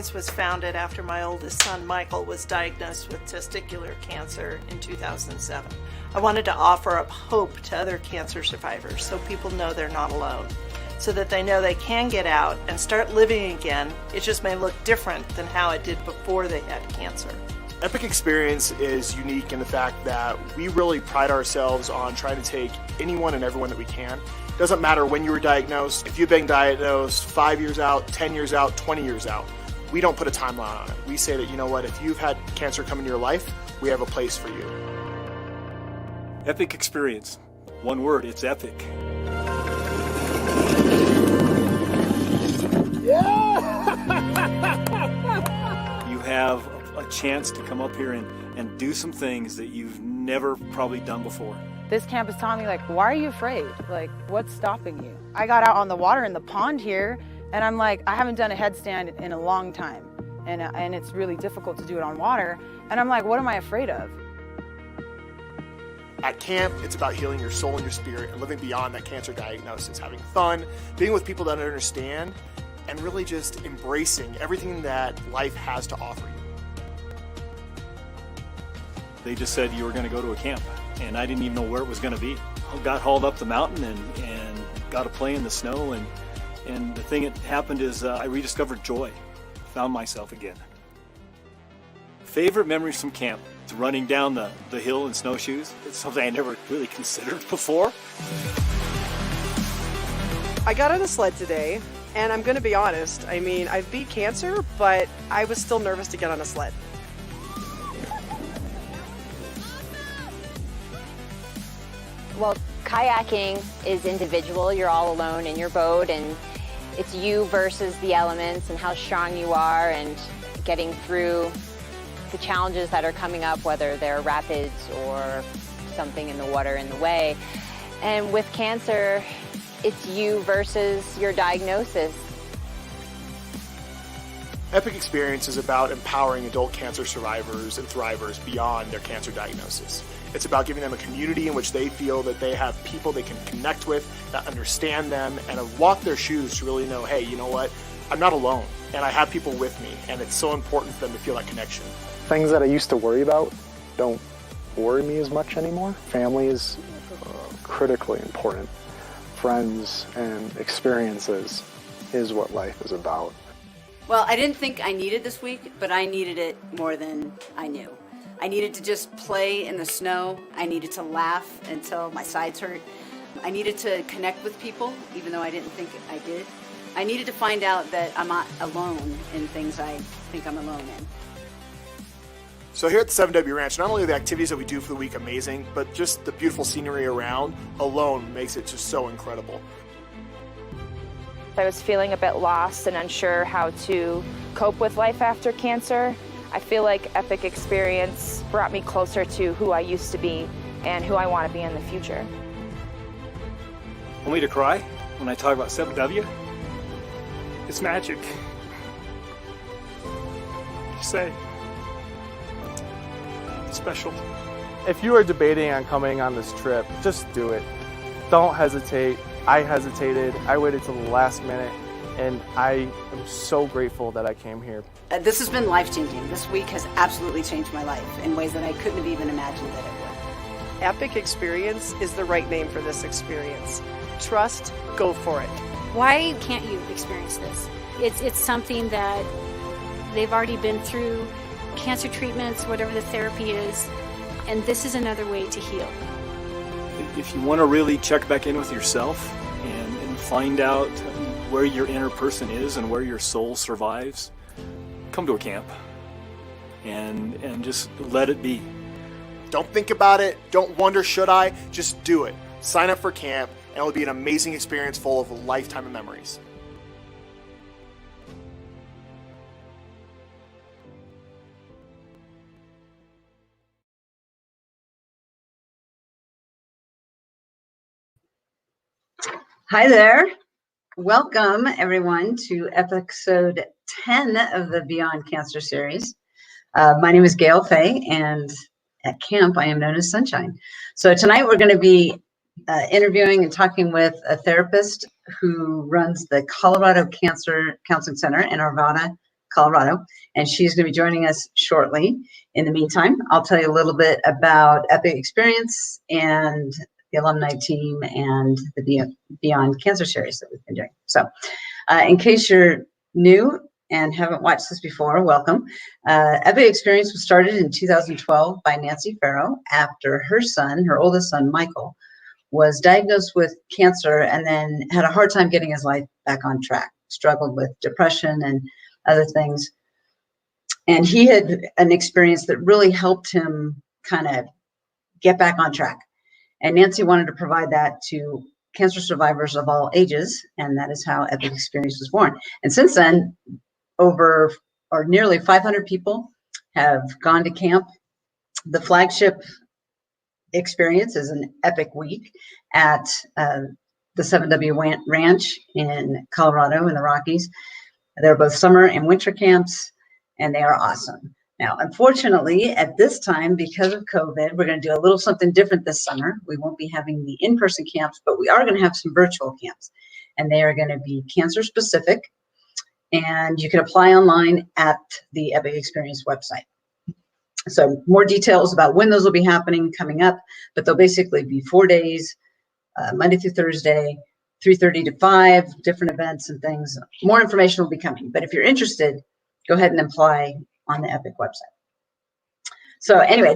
Experience was founded after my oldest son, Michael, was diagnosed with testicular cancer in 2007. I wanted to offer up hope to other cancer survivors so people know they're not alone, so that they know they can get out and start living again. It just may look different than how it did before they had cancer. Epic Experience is unique in the fact that we really pride ourselves on trying to take anyone and everyone that we can. It doesn't matter when you were diagnosed. If you've been diagnosed 5 years out, 10 years out, 20 years out, we don't put a timeline on it. We say that, you know what, if you've had cancer come into your life, we have a place for you. Epic Experience. One word, it's epic. You have a chance to come up here and do some things that you've never probably done before. This camp has taught me, like, why are you afraid? Like, what's stopping you? I got out on the water in the pond here, and I'm like, I haven't done a headstand in a long time. And it's really difficult to do it on water. And I'm like, what am I afraid of? At camp, it's about healing your soul and your spirit and living beyond that cancer diagnosis, having fun, being with people that understand, and really just embracing everything that life has to offer you. They just said you were going to go to a camp, and I didn't even know where it was going to be. I got hauled up the mountain and got to play in the snow, and the thing that happened is I rediscovered joy, found myself again. Favorite memories from camp? It's running down the hill in snowshoes. It's something I never really considered before. I got on a sled today, and I'm going to be honest, I mean, I beat cancer, but I was still nervous to get on a sled. Well, kayaking is individual. You're all alone in your boat, and it's you versus the elements and how strong you are and getting through the challenges that are coming up, whether they're rapids or something in the water in the way. And with cancer, it's you versus your diagnosis. Epic Experience is about empowering adult cancer survivors and thrivers beyond their cancer diagnosis. It's about giving them a community in which they feel that they have people they can connect with, that understand them, and have walked their shoes to really know, hey, you know what, I'm not alone, and I have people with me, and it's so important for them to feel that connection. Things that I used to worry about don't worry me as much anymore. Family is critically important. Friends and experiences is what life is about. Well, I didn't think I needed this week, but I needed it more than I knew. I needed to just play in the snow. I needed to laugh until my sides hurt. I needed to connect with people, even though I didn't think I did. I needed to find out that I'm not alone in things I think I'm alone in. So here at the 7W Ranch, not only are the activities that we do for the week amazing, but just the beautiful scenery around alone makes it just so incredible. I was feeling a bit lost and unsure how to cope with life after cancer. I feel like Epic Experience brought me closer to who I used to be and who I want to be in the future. Want me to cry when I talk about 7W? It's magic. Just say, it's special. If you are debating on coming on this trip, just do it. Don't hesitate. I hesitated. I waited till the last minute, and I am so grateful that I came here. This has been life-changing. This week has absolutely changed my life in ways that I couldn't have even imagined that it would. Epic Experience is the right name for this experience. Trust, go for it. Why can't you experience this? It's something that they've already been through, cancer treatments, whatever the therapy is, and this is another way to heal. If you want to really check back in with yourself and find out where your inner person is and where your soul survives, come to a camp and just let it be. Don't think about it. Don't wonder, should I? Just do it. Sign up for camp, and it'll be an amazing experience full of a lifetime of memories. Hi there. Welcome, everyone, to episode 10 of the Beyond Cancer series. My name is Gail Fay, and at camp, I am known as Sunshine. So tonight we're going to be interviewing and talking with a therapist who runs the Colorado Cancer Counseling Center in Arvada, Colorado, and she's going to be joining us shortly. In the meantime, I'll tell you a little bit about Epic Experience and the alumni team and the Beyond Cancer series that we've been doing. So in case you're new and haven't watched this before, welcome. Epic Experience was started in 2012 by Nancy Farrow after her son, her oldest son, Michael, was diagnosed with cancer and then had a hard time getting his life back on track, struggled with depression and other things. And he had an experience that really helped him kind of get back on track. And Nancy wanted to provide that to cancer survivors of all ages, and that is how Epic Experience was born. And since then, nearly 500 people have gone to camp. The flagship experience is an Epic Week at the 7W Ranch in Colorado in the Rockies. They're both summer and winter camps, and they are awesome. Now, unfortunately, at this time, because of COVID, we're going to do a little something different this summer. We won't be having the in-person camps, but we are going to have some virtual camps, and they are going to be cancer specific, and you can apply online at the Epic Experience website. So more details about when those will be happening coming up, but they'll basically be 4 days, Monday through Thursday, 3:30 to 5, different events and things. More information will be coming, but if you're interested, go ahead and apply on the Epic website. So anyway,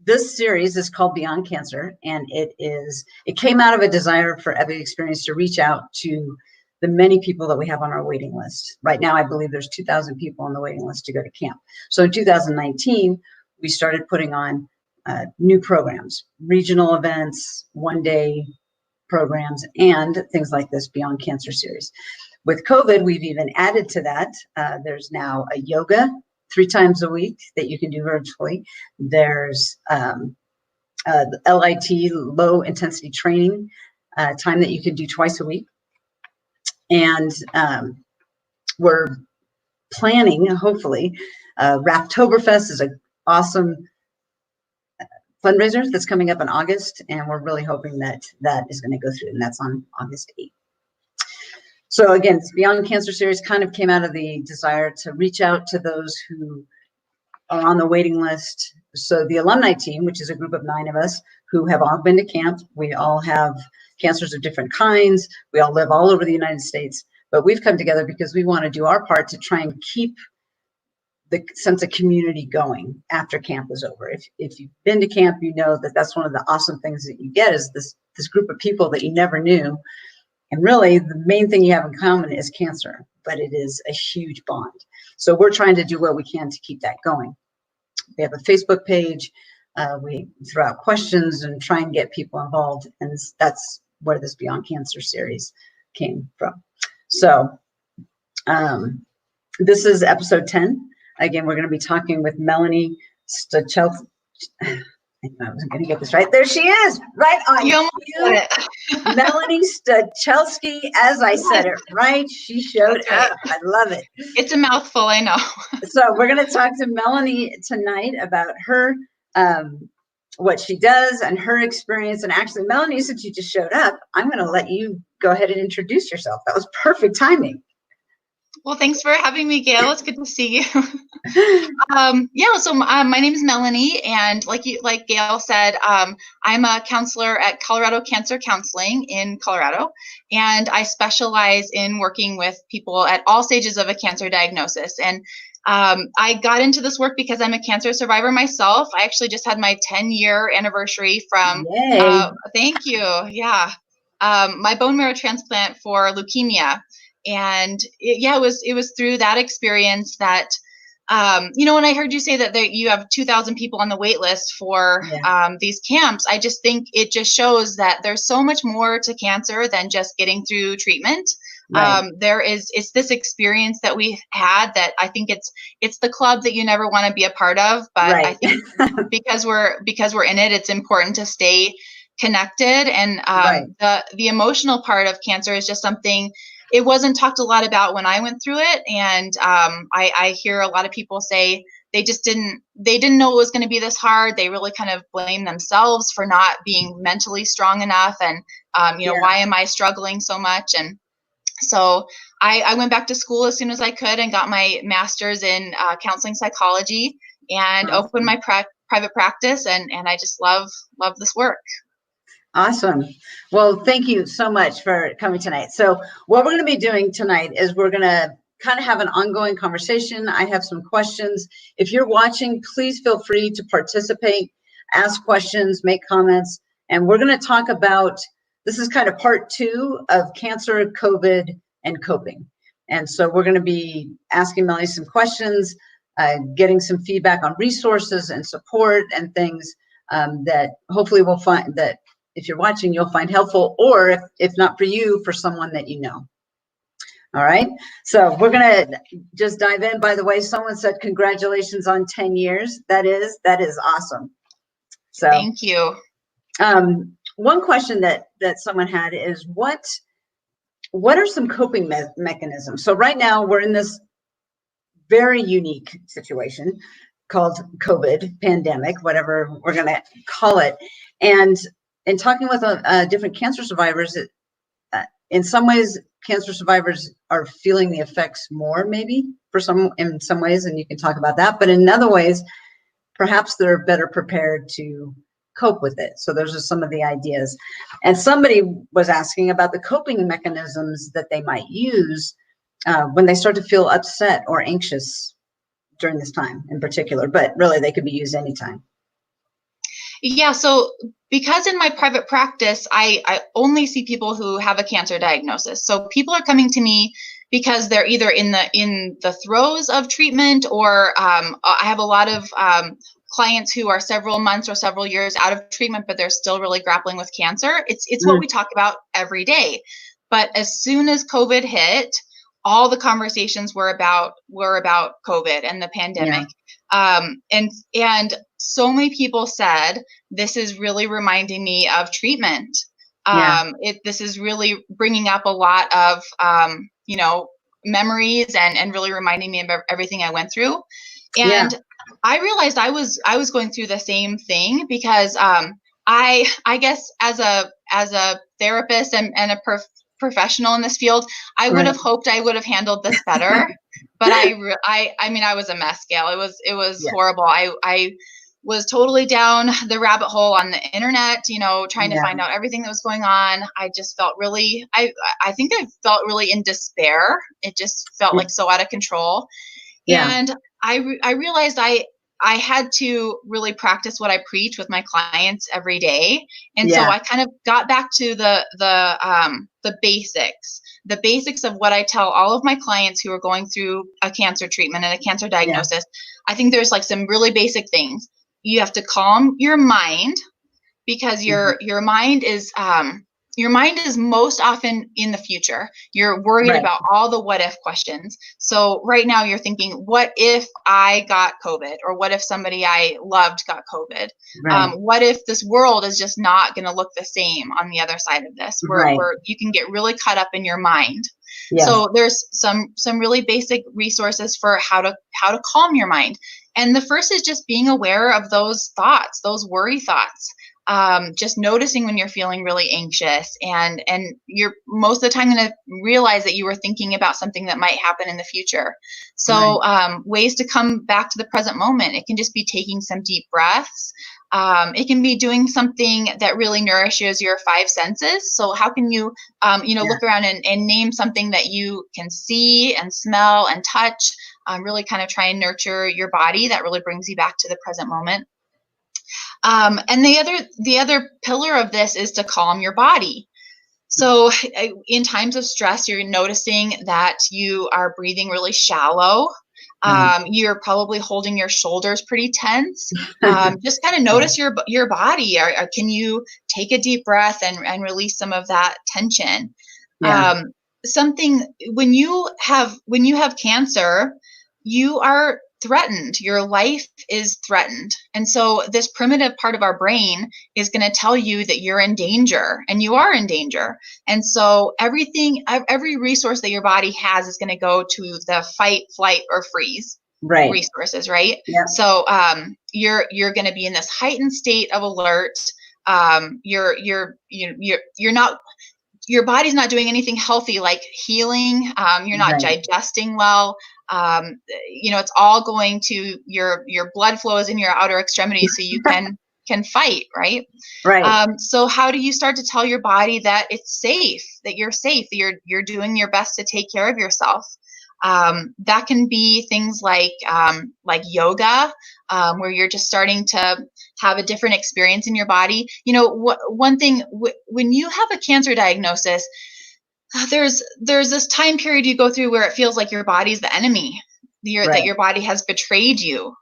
this series is called Beyond Cancer, and it came out of a desire for Epic Experience to reach out to the many people that we have on our waiting list. Right now, I believe there's 2,000 people on the waiting list to go to camp. So in 2019, we started putting on new programs, regional events, one-day programs, and things like this Beyond Cancer series. With COVID, we've even added to that. There's now a yoga 3 times a week that you can do virtually. There's LIT, low intensity training time that you can do twice a week. And we're planning, hopefully, Rafttoberfest is an awesome fundraiser that's coming up in August, and we're really hoping that that is going to go through, and that's on August 8th. So again, Beyond Cancer series kind of came out of the desire to reach out to those who are on the waiting list. So the alumni team, which is a group of 9 of us who have all been to camp, we all have cancers of different kinds. We all live all over the United States, but we've come together because we want to do our part to try and keep the sense of community going after camp is over. If you've been to camp, you know that that's one of the awesome things that you get is this group of people that you never knew. And really, the main thing you have in common is cancer, but it is a huge bond. So we're trying to do what we can to keep that going. We have a Facebook page. We throw out questions and try and get people involved, and that's where this Beyond Cancer series came from. So this is episode 10. Again, we're going to be talking with Melanie Stachelski. I wasn't going to get this right. There she is, right on. You almost got it. Melanie Stachelski, as I said it right, she showed up. I love it. It's a mouthful, I know. So we're going to talk to Melanie tonight about her, what she does and her experience. And actually, Melanie, since you just showed up, I'm going to let you go ahead and introduce yourself. That was perfect timing. Well, thanks for having me, Gail. It's good to see you. So my name is Melanie, and like Gail said, I'm a counselor at Colorado Cancer Counseling in Colorado, and I specialize in working with people at all stages of a cancer diagnosis. And I got into this work because I'm a cancer survivor myself. I actually just had my 10-year anniversary from, thank you, yeah, my bone marrow transplant for leukemia. And it was through that experience that, when I heard you say that you have 2,000 people on the wait list for these camps, I just think it just shows that there's so much more to cancer than just getting through treatment. Right. It's this experience that we had that I think it's the club that you never want to be a part of, but right. I think because we're in it, it's important to stay connected. And the emotional part of cancer is just something. It wasn't talked a lot about when I went through it, and I hear a lot of people say they didn't know it was going to be this hard. They really kind of blame themselves for not being mentally strong enough, and why am I struggling so much? And so I went back to school as soon as I could and got my master's in counseling psychology and opened my private practice, and I just love this work. Awesome. Well, thank you so much for coming tonight. So what we're going to be doing tonight is we're going to kind of have an ongoing conversation. I have some questions. If you're watching, please feel free to participate, ask questions, make comments, and we're going to talk about, this is kind of part 2 of cancer, COVID, and coping. And so we're going to be asking Melanie some questions, getting some feedback on resources and support and things that hopefully we'll find that if you're watching, you'll find helpful, or if not for you, for someone that you know. All right, so we're gonna just dive in. By the way, someone said congratulations on 10 years. That is awesome. So thank you. One question that someone had is what are some coping mechanisms? So right now we're in this very unique situation called COVID pandemic, whatever we're gonna call it, and in talking with different cancer survivors, in some ways, cancer survivors are feeling the effects more, maybe in some ways, and you can talk about that. But in other ways, perhaps they're better prepared to cope with it. So those are some of the ideas. And somebody was asking about the coping mechanisms that they might use when they start to feel upset or anxious during this time in particular, but really they could be used anytime. Yeah, so because in my private practice, I only see people who have a cancer diagnosis. So people are coming to me because they're either in the throes of treatment, or I have a lot of clients who are several months or several years out of treatment, but they're still really grappling with cancer. It's what we talk about every day. But as soon as COVID hit, all the conversations were about COVID and the pandemic. And so many people said, this is really reminding me of treatment. This is really bringing up a lot of, memories and really reminding me of everything I went through. And I realized I was going through the same thing because, I guess as a therapist and a professional in this field, I would have hoped I would have handled this better. But I mean, I was a mess, Gail. It was horrible. I was totally down the rabbit hole on the internet, trying to find out everything that was going on. I just felt really, I think I felt really in despair. It just felt like so out of control. And I realized I had to really practice what I preach with my clients every day. And so I kind of got back to the basics of what I tell all of my clients who are going through a cancer treatment and a cancer diagnosis. I think there's like some really basic things. You have to calm your mind, because your mind is most often in the future. You're worried about all the what if questions. So right now you're thinking, what if I got COVID? Or what if somebody I loved got COVID? What if this world is just not going to look the same on the other side of this? Where you can get really caught up in your mind. So there's some really basic resources for how to calm your mind. And the first is just being aware of those thoughts, those worry thoughts. Just noticing when you're feeling really anxious, and you're most of the time going to realize that you were thinking about something that might happen in the future. So ways to come back to the present moment. It can just be taking some deep breaths. It can be doing something that really nourishes your 5 senses. So how can you, look around and name something that you can see and smell and touch, really kind of try and nurture your body. That really brings you back to the present moment. And the other pillar of this is to calm your body. So in times of stress, you're noticing that you are breathing really shallow. You're probably holding your shoulders pretty tense. Just kind of notice your body. Can you take a deep breath and release some of that tension? Something when you have cancer, you are threatened. Your life is threatened. And so this primitive part of our brain is going to tell you that you're in danger, and you are in danger. And so every resource that your body has is going to go to the fight, flight, or freeze resources, right? So you're going to be in this heightened state of alert. You're not your body's not doing anything healthy like healing. You're not digesting well. It's all going to your blood flows in your outer extremities so you can fight, right? Right. So how do you start to tell your body that it's safe, that you're safe, that you're doing your best to take care of yourself? That can be things like yoga, where you're just starting to have a different experience in your body. One thing, when you have a cancer diagnosis, there's this time period you go through where it feels like your body's the enemy, that your body has betrayed you.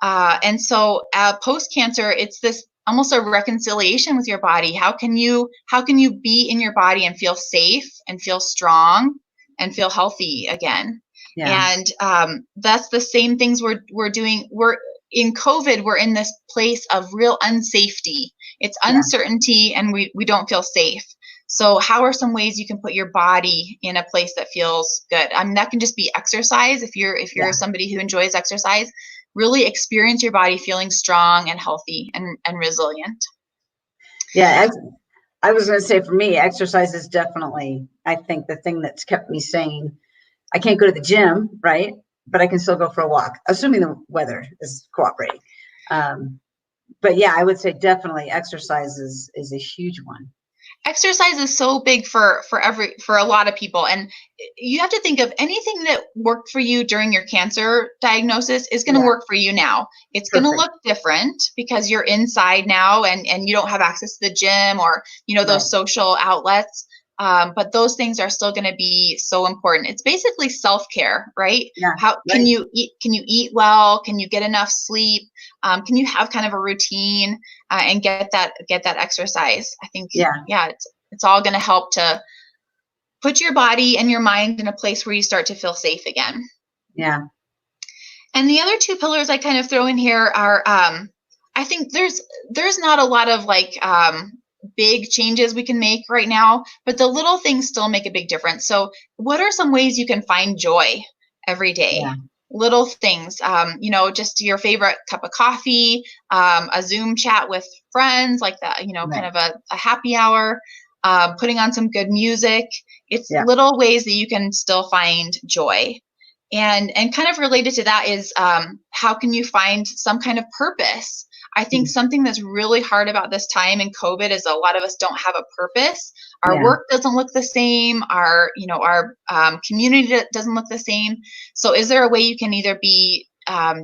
And so post-cancer, it's this almost a reconciliation with your body. How can you be in your body and feel safe and feel strong and feel healthy again? Yeah. And that's the same things we're doing. We're in COVID, we're in this place of real unsafety. It's uncertainty, and we don't feel safe. So how are some ways you can put your body in a place that feels good? That can just be exercise. If you're somebody who enjoys exercise, really experience your body feeling strong and healthy and resilient. Yeah, I was going to say, for me, exercise is definitely, I think, the thing that's kept me sane. I can't go to the gym, right? But I can still go for a walk, assuming the weather is cooperating. But yeah, I would say definitely exercise is a huge one. Exercise is so big for a lot of people, and you have to think of anything that worked for you during your cancer diagnosis is going to work for you now. It's going to look different because you're inside now and you don't have access to the gym or those social outlets. But those things are still going to be so important. It's basically self-care, right? Yeah. How can you eat? Can you eat well? Can you get enough sleep? Can you have kind of a routine and get that exercise? I think it's all going to help to put your body and your mind in a place where you start to feel safe again. Yeah. And the other two pillars I kind of throw in here are I think there's not a lot of big changes we can make right now, but the little things still make a big difference. So what are some ways you can find joy every day? Yeah. Little things, just your favorite cup of coffee, a Zoom chat with friends, like that, kind of a happy hour, putting on some good music. It's little ways that you can still find joy. And kind of related to that is how can you find some kind of purpose? I think something that's really hard about this time in COVID is a lot of us don't have a purpose. Our work doesn't look the same. Our community doesn't look the same. So is there a way you can either be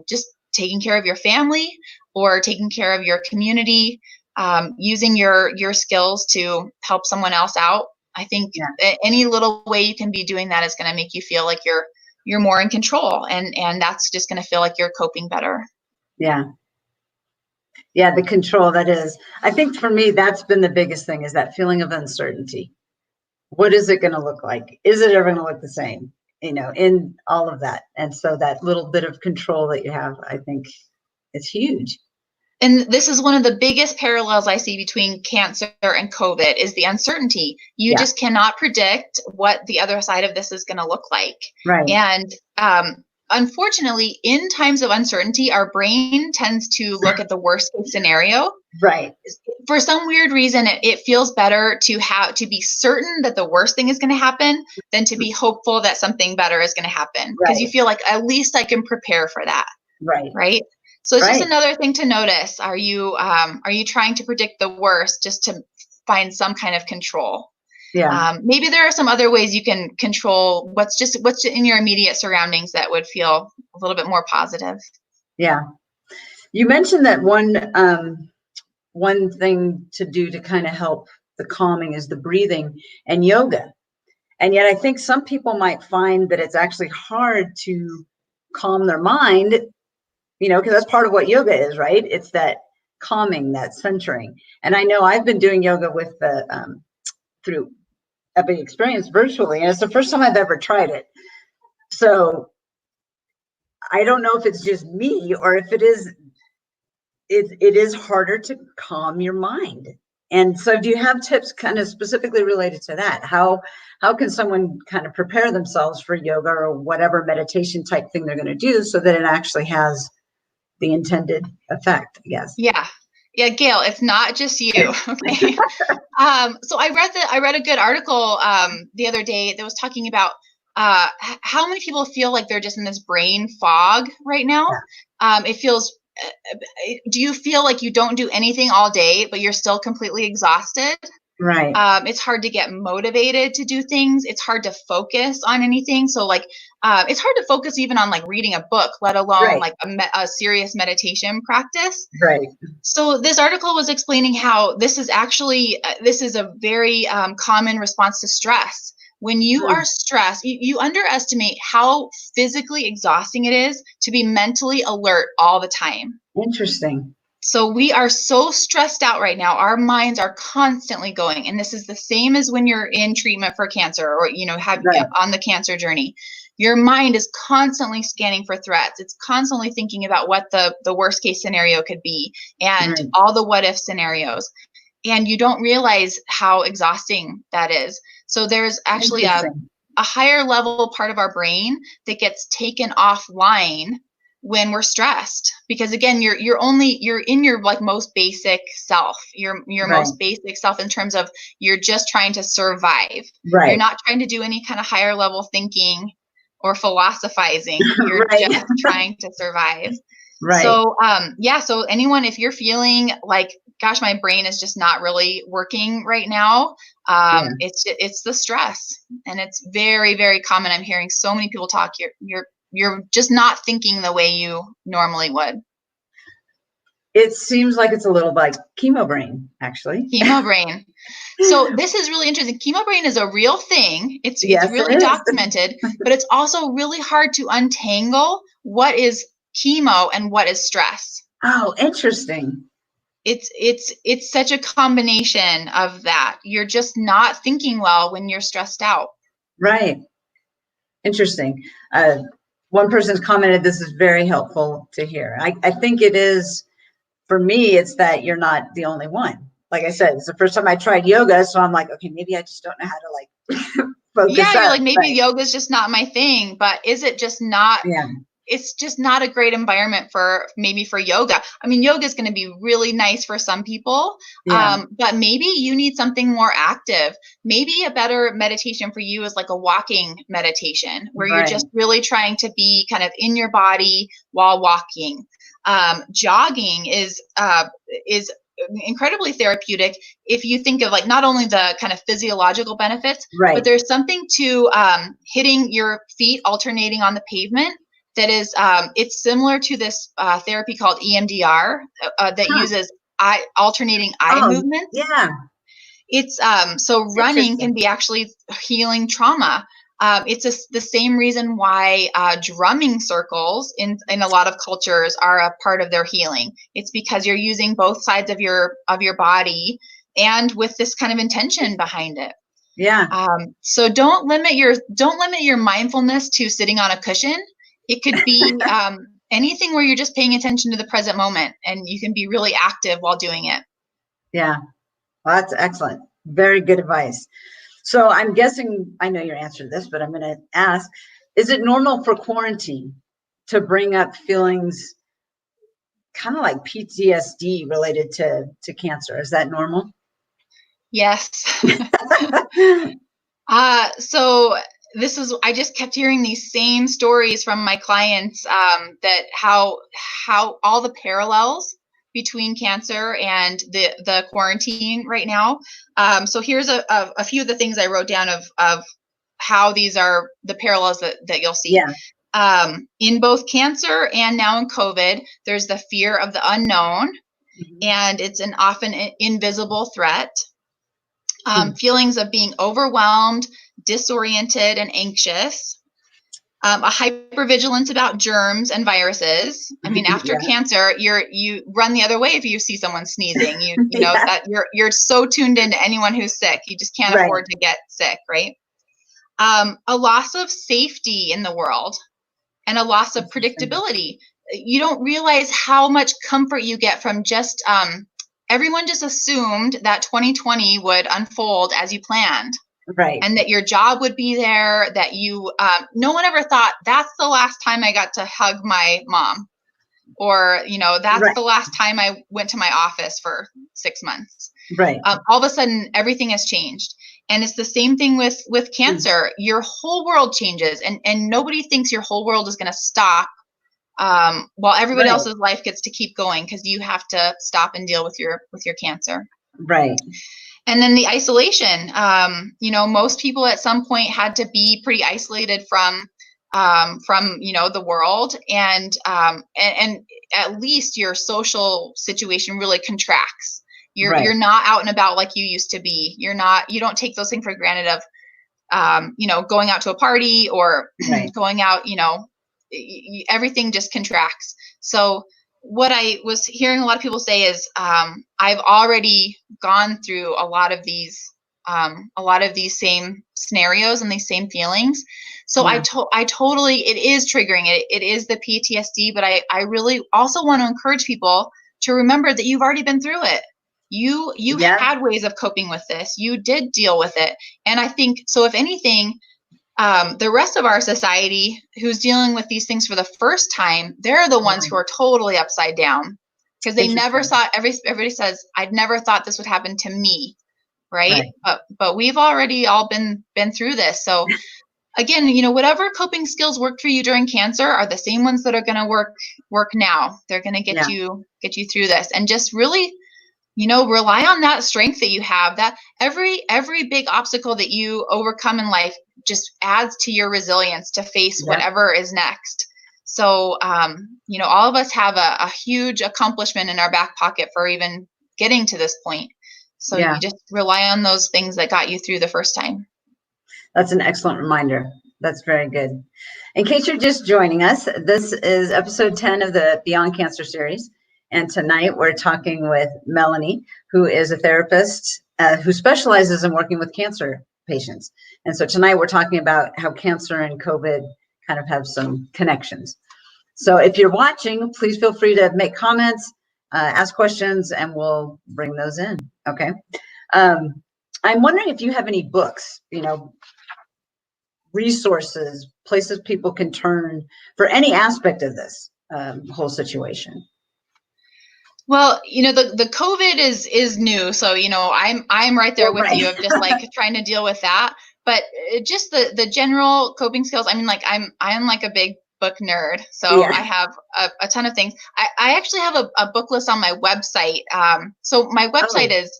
just taking care of your family or taking care of your community, using your skills to help someone else out? I think any little way you can be doing that is going to make you feel like you're more in control, and that's just going to feel like you're coping better. Yeah. Yeah, the control, that is. I think for me, that's been the biggest thing, is that feeling of uncertainty. What is it going to look like? Is it ever going to look the same? In all of that. And so that little bit of control that you have, I think, is huge. And this is one of the biggest parallels I see between cancer and COVID is the uncertainty. You just cannot predict what the other side of this is going to look like. Right. And unfortunately, in times of uncertainty, our brain tends to look at the worst case scenario. Right. For some weird reason, it feels better to be certain that the worst thing is going to happen than to be hopeful that something better is going to happen. Because you feel like, at least I can prepare for that. Right. Right. So it's just another thing to notice. Are you trying to predict the worst just to find some kind of control? Yeah. Maybe there are some other ways you can control what's in your immediate surroundings that would feel a little bit more positive. Yeah. You mentioned that one thing to do to kind of help the calming is the breathing and yoga. And yet I think some people might find that it's actually hard to calm their mind, because that's part of what yoga is, right? It's that calming, that centering. And I know I've been doing yoga with through Epic Experience virtually, and it's the first time I've ever tried it. So I don't know if it's just me or if it is harder to calm your mind. And so do you have tips kind of specifically related to that? How can someone kind of prepare themselves for yoga or whatever meditation type thing they're going to do so that it actually has the intended effect, I guess? Yeah, Gail, it's not just you. Okay. So I read a good article the other day that was talking about how many people feel like they're just in this brain fog right now. It feels. Do you feel like you don't do anything all day, but you're still completely exhausted? Right. It's hard to get motivated to do things. It's hard to focus on anything. So like, it's hard to focus even on like reading a book, let alone like a serious meditation practice. Right. So this article was explaining how this is actually, this is a very common response to stress. When you are stressed, you underestimate how physically exhausting it is to be mentally alert all the time. Interesting. So we are so stressed out right now. Our minds are constantly going. And this is the same as when you're in treatment for cancer or, you know, on the cancer journey. Your mind is constantly scanning for threats. It's constantly thinking about what the worst case scenario could be and all the what if scenarios. And you don't realize how exhausting that is. So there's actually a higher level part of our brain that gets taken offline when we're stressed, because again, you're in your like most basic self, your most basic self in terms of you're just trying to survive. Right. You're not trying to do any kind of higher level thinking or philosophizing. You're just trying to survive. Right. So, so anyone, if you're feeling like, gosh, my brain is just not really working right now, it's the stress, and it's very, very common. I'm hearing so many people talk. You're just not thinking the way you normally would. It seems like it's a little like chemo brain, actually. Chemo brain. So this is really interesting. Chemo brain is a real thing. It's really documented, but it's also really hard to untangle what is chemo and what is stress. Oh, interesting. It's such a combination of that. You're just not thinking well when you're stressed out. Right. Interesting. One person's commented, this is very helpful to hear. I think it is, for me, it's that you're not the only one. Like I said, it's the first time I tried yoga, so I'm like, okay, maybe I just don't know how to like focus. Yeah, you're like, maybe yoga is just not my thing, but is it just not? Yeah. It's just not a great environment for yoga. I mean, yoga is going to be really nice for some people, but maybe you need something more active. Maybe a better meditation for you is like a walking meditation where you're just really trying to be kind of in your body while walking. Jogging is incredibly therapeutic if you think of like not only the kind of physiological benefits, but there's something to hitting your feet alternating on the pavement. That is, it's similar to this therapy called EMDR that uses alternating eye movements. Yeah. It's so running can be actually healing trauma. It's the same reason why drumming circles in a lot of cultures are a part of their healing. It's because you're using both sides of your body and with this kind of intention behind it. Yeah. So don't limit your mindfulness to sitting on a cushion. It could be anything where you're just paying attention to the present moment, and you can be really active while doing it. Yeah, well, that's excellent. Very good advice. So I'm guessing, I know your answer to this, but I'm going to ask, is it normal for quarantine to bring up feelings kind of like PTSD related to cancer? Is that normal? Yes. So I just kept hearing these same stories from my clients that how all the parallels between cancer and the quarantine right now. So here's a few of the things I wrote down of how these are the parallels that you'll see. Yeah. In both cancer and now in COVID, there's the fear of the unknown, and it's an often invisible threat. Feelings of being overwhelmed, disoriented, and anxious. A hypervigilance about germs and viruses. I mean, after cancer, you run the other way if you see someone sneezing. You know that you're so tuned into anyone who's sick. You just can't afford to get sick, right? A loss of safety in the world and a loss of predictability. You don't realize how much comfort you get from just everyone just assumed that 2020 would unfold as you planned. Right. And that your job would be there, that you, no one ever thought that's the last time I got to hug my mom. or, that's Right. the last time I went to my office for 6 months. Right. All of a sudden, everything has changed. And it's the same thing with cancer. Your whole world changes, and nobody thinks your whole world is going to stop while everybody Right. else's life gets to keep going, because you have to stop and deal with your cancer. Right. And then the isolation, most people at some point had to be pretty isolated from the world, and at least your social situation really contracts. You're not out and about like you used to be. You don't take those things for granted of, going out to a party or going out, everything just contracts. So what I was hearing a lot of people say is, I've already gone through a lot of these same scenarios and these same feelings. So I totally, it is triggering. It is the PTSD, but I really also want to encourage people to remember that you've already been through it. You had ways of coping with this. You did deal with it. And I think, so if anything, the rest of our society who's dealing with these things for the first time, they're the ones who are totally upside down, because they never saw, everybody says, I'd never thought this would happen to me. Right. But we've already all been through this. So again, whatever coping skills work for you during cancer are the same ones that are going to work now. They're going to get you through this, and just really, rely on that strength that you have. That every big obstacle that you overcome in life just adds to your resilience to face whatever is next. So, all of us have a huge accomplishment in our back pocket for even getting to this point. So you just rely on those things that got you through the first time. That's an excellent reminder. That's very good. In case you're just joining us, this is episode 10 of the Beyond Cancer series. And tonight we're talking with Melanie, who is a therapist who specializes in working with cancer patients. And so tonight we're talking about how cancer and COVID kind of have some connections. So if you're watching, please feel free to make comments, ask questions, and we'll bring those in. Okay. I'm wondering if you have any books, resources, places people can turn for any aspect of this whole situation. Well, the COVID is new, so I'm right there with you of just like trying to deal with that. But just the general coping skills. I mean, like I'm like a big book nerd, so I have a ton of things. I actually have a book list on my website. So my website is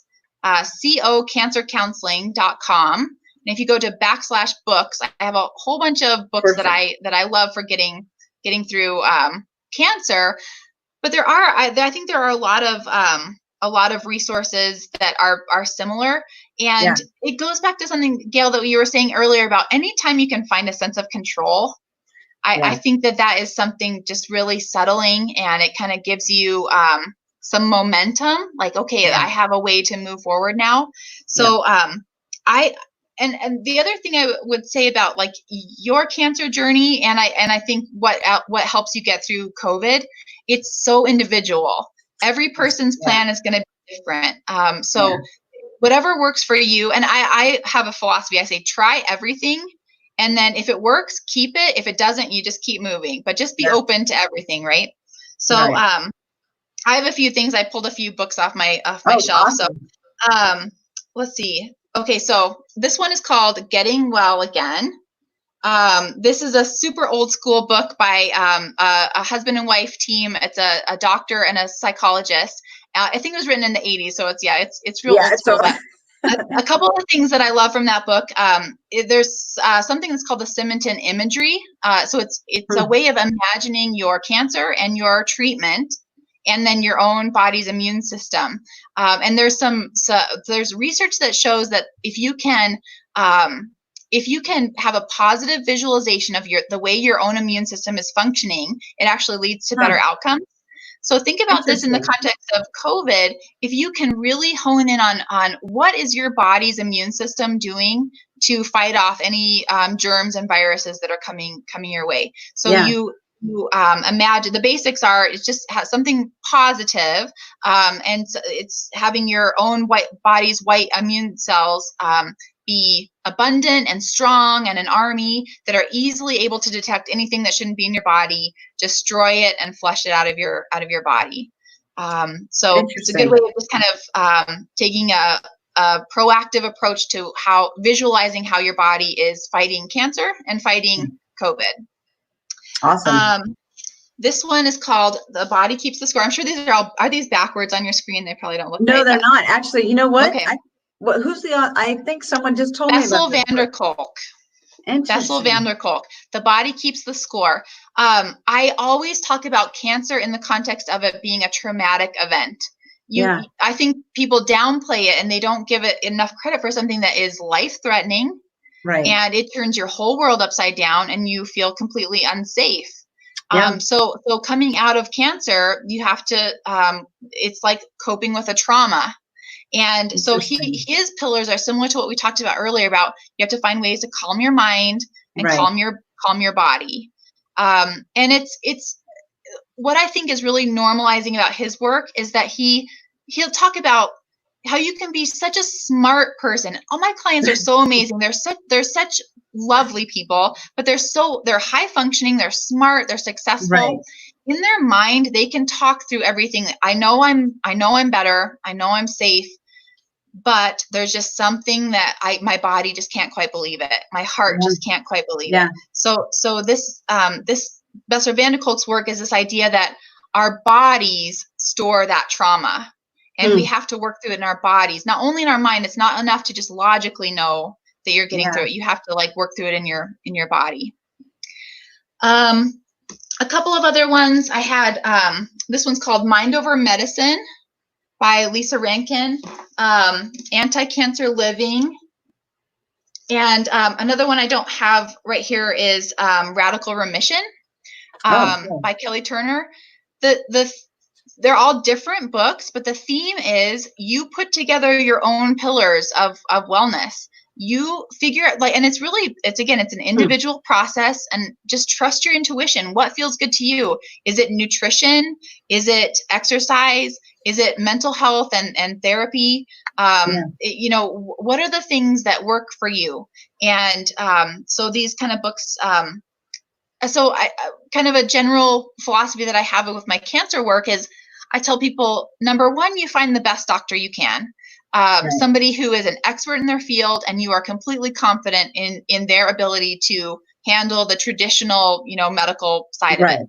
cocancercounseling.com, and if you go to /books, I have a whole bunch of books that I love for getting through cancer. But I think there are a lot of resources that are similar, and it goes back to something, Gail, that you were saying earlier about anytime you can find a sense of control. I think that is something just really settling, and it kind of gives you some momentum. Like, okay, I have a way to move forward now. So And the other thing I would say about like your cancer journey, and I think what helps you get through COVID, it's so individual. Every person's plan is going to be different. So whatever works for you. And I have a philosophy. I say, try everything. And then if it works, keep it. If it doesn't, you just keep moving, but just be open to everything. Right. So, I have a few things. I pulled a few books off my shelf. Awesome. So, let's see. Okay, so this one is called Getting Well Again. This is a super old school book by a husband and wife team. It's a doctor and a psychologist. I think it was written in the 80s, so it's real old school. But a couple of things that I love from that book. There's something that's called the Simonton imagery. So it's a way of imagining your cancer and your treatment, and then your own body's immune system. And there's there's research that shows that if you can have a positive visualization of the way your own immune system is functioning, it actually leads to better outcomes. So think about this in the context of COVID. If you can really hone in on what is your body's immune system doing to fight off any germs and viruses that are coming your way. So you imagine the basics are, it's just something positive, and it's having your own body's white immune cells be abundant and strong and an army that are easily able to detect anything that shouldn't be in your body, destroy it, and flush it out of your body. So it's a good way of just kind of taking a proactive approach to how visualizing how your body is fighting cancer and fighting COVID. Awesome. This one is called The Body Keeps the Score. I'm sure these are these backwards on your screen? They probably don't look No, right, they're not. Actually, you know what? Okay. Who's I think someone just told me Bessel about this. van der Kolk. Bessel van der Kolk. The Body Keeps the Score. I always talk about cancer in the context of it being a traumatic event. I think people downplay it and they don't give it enough credit for something that is life-threatening. Right. And it turns your whole world upside down and you feel completely unsafe. Yeah. So coming out of cancer, you have to, it's like coping with a trauma. And so his pillars are similar to what we talked about earlier about you have to find ways to calm your mind and calm your body. And it's what I think is really normalizing about his work is that he'll talk about how you can be such a smart person. All my clients are so amazing. They're such lovely people, but they're high functioning, they're smart, they're successful. Right. In their mind, they can talk through everything. I know I'm better. I know I'm safe, but there's just something that my body just can't quite believe it. My heart just can't quite believe it. So this Bessel van der Kolk's work is this idea that our bodies store that trauma. And we have to work through it in our bodies, not only in our mind. It's not enough to just logically know that you're getting through it. You have to work through it in your body. A couple of other ones I had. This one's called Mind Over Medicine by Lisa Rankin, Anti-Cancer Living. And another one I don't have right here is Radical Remission by Kelly Turner. They're all different books, but the theme is you put together your own pillars of wellness. You figure out and it's an individual process, and just trust your intuition. What feels good to you? Is it nutrition? Is it exercise? Is it mental health and therapy? What are the things that work for you? And so these kind of books, so I kind of a general philosophy that I have with my cancer work is I tell people, number one, you find the best doctor you can, somebody who is an expert in their field and you are completely confident in their ability to handle the traditional, medical side of it.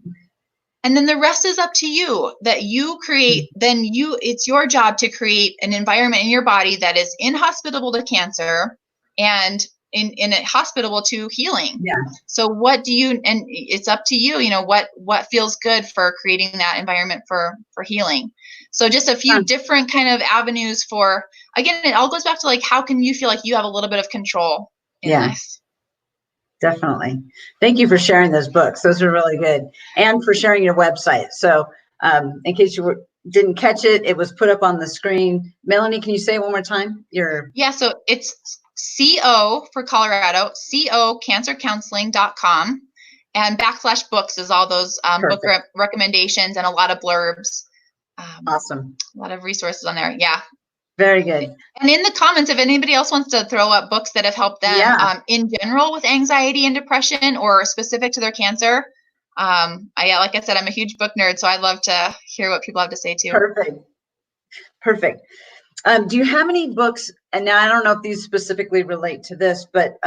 And then the rest is up to you, that you create, it's your job to create an environment in your body that is inhospitable to cancer and inhospitable to healing. So what do you, and it's up to you, what feels good for creating that environment for healing. So just a few different kind of avenues for, again, it all goes back to how can you feel like you have a little bit of control in this? Definitely. Thank you for sharing those books. Those are really good. And for sharing your website. So in case you didn't catch it, it was put up on the screen. Melanie, can you say it one more time? So it's CO for Colorado, cocancercounseling.com, and /books is all those book recommendations and a lot of blurbs. Awesome. A lot of resources on there. Yeah. Very good. And in the comments, if anybody else wants to throw up books that have helped them in general with anxiety and depression or specific to their cancer, like I said, I'm a huge book nerd, so I'd love to hear what people have to say too. Perfect. Do you have any books, and now I don't know if these specifically relate to this, but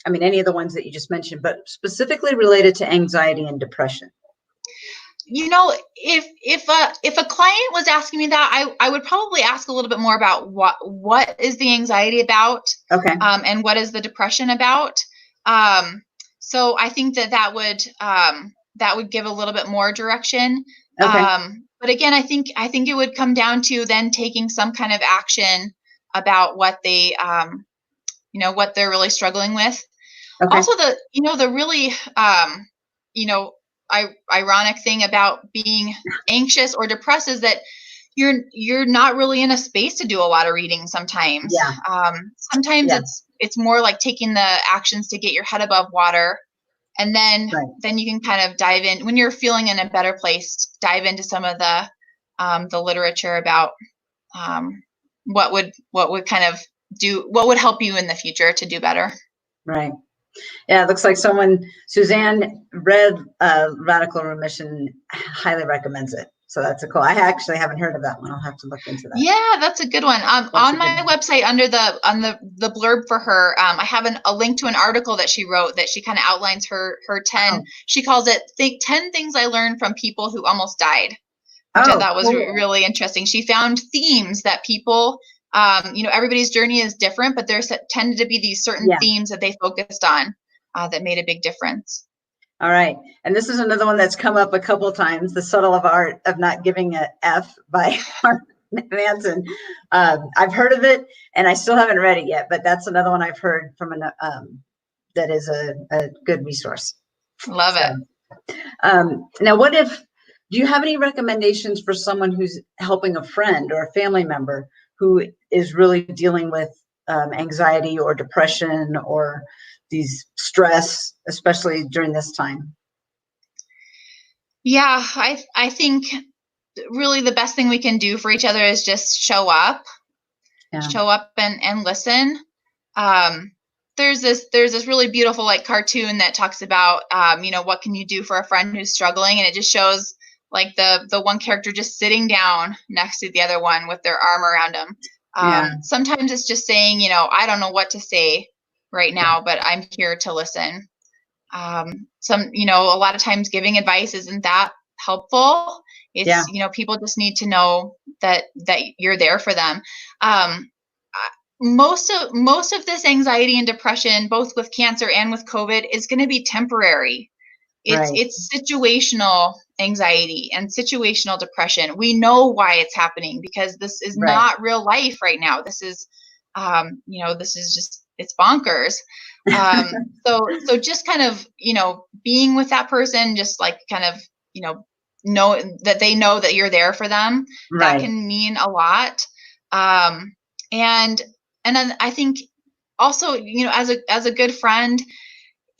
any of the ones that you just mentioned, but specifically related to anxiety and depression? If a client was asking me that, I would probably ask a little bit more about what is the anxiety about, and what is the depression about. So I think that would give a little bit more direction. But again, I think it would come down to then taking some kind of action about what they, what they're really struggling with. Also, the really, ironic thing about being anxious or depressed is that you're not really in a space to do a lot of reading sometimes. Sometimes it's more like taking the actions to get your head above water. And then you can kind of dive in when you're feeling in a better place, dive into some of the literature about what would kind of help you in the future to do better. Right. Yeah, it looks like Suzanne Red, Radical Remission, highly recommends it. So that's cool. I actually haven't heard of that one. I'll have to look into that. Yeah, that's a good one. On my website, under the blurb for her, I have a link to an article that she wrote that she kind of outlines her 10. She calls it 10 things I learned from people who almost died, which I thought was really interesting. She found themes that people, everybody's journey is different, but there tended to be these certain themes that they focused on that made a big difference. All right. And this is another one that's come up a couple of times, The Subtle Art of Not Giving a F by Mark Manson. I've heard of it and I still haven't read it yet, but that's another one I've heard from that is a good resource. Love it. Now, do you have any recommendations for someone who's helping a friend or a family member who is really dealing with anxiety or depression or these stress, especially during this time? Yeah, I think really the best thing we can do for each other is just show up and listen. There's this really beautiful cartoon that talks about, what can you do for a friend who's struggling? And it just shows the one character just sitting down next to the other one with their arm around them. Sometimes it's just saying, I don't know what to say right now, but I'm here to listen. A lot of times giving advice isn't that helpful. It's, people just need to know that you're there for them. Most of this anxiety and depression, both with cancer and with COVID, is going to be temporary. It's situational anxiety and situational depression. We know why it's happening because this is not real life right now. This is, this is just, it's bonkers. So just kind of, being with that person, just know that they know that you're there for them. That can mean a lot. And then I think also, as a good friend,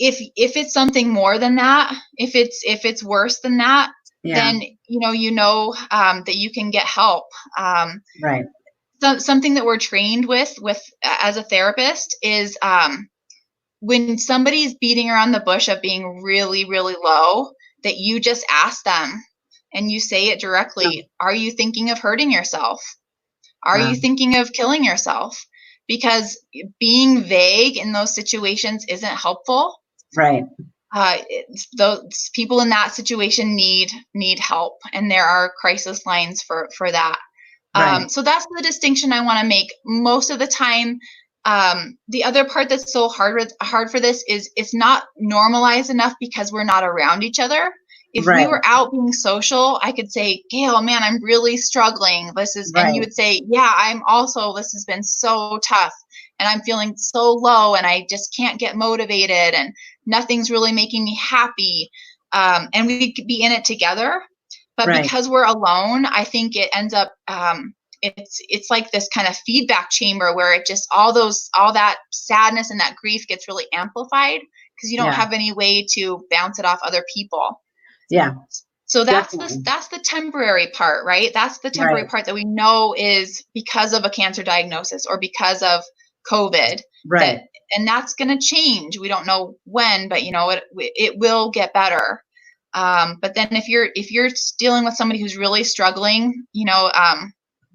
if it's something more than that, if it's worse than that, then, that you can get help. Something that we're trained with as a therapist is when somebody's beating around the bush of being really, really low, that you just ask them and you say it directly. Are you thinking of hurting yourself? Are you thinking of killing yourself? Because being vague in those situations isn't helpful. Those people in that situation need help, and there are crisis lines for that. So that's the distinction I want to make. Most of the time, the other part that's so hard for this is it's not normalized enough because we're not around each other. If we were out being social, I could say, Gail, man, I'm really struggling. And you would say, yeah, I'm also, this has been so tough and I'm feeling so low and I just can't get motivated and nothing's really making me happy. And we could be in it together. But because we're alone, I think it ends up, it's like this kind of feedback chamber where it just, all that sadness and that grief gets really amplified because you don't have any way to bounce it off other people. So that's the temporary part, right? That's the temporary part that we know is because of a cancer diagnosis or because of COVID. And that's going to change. We don't know when, but it will get better. But then if you're dealing with somebody who's really struggling,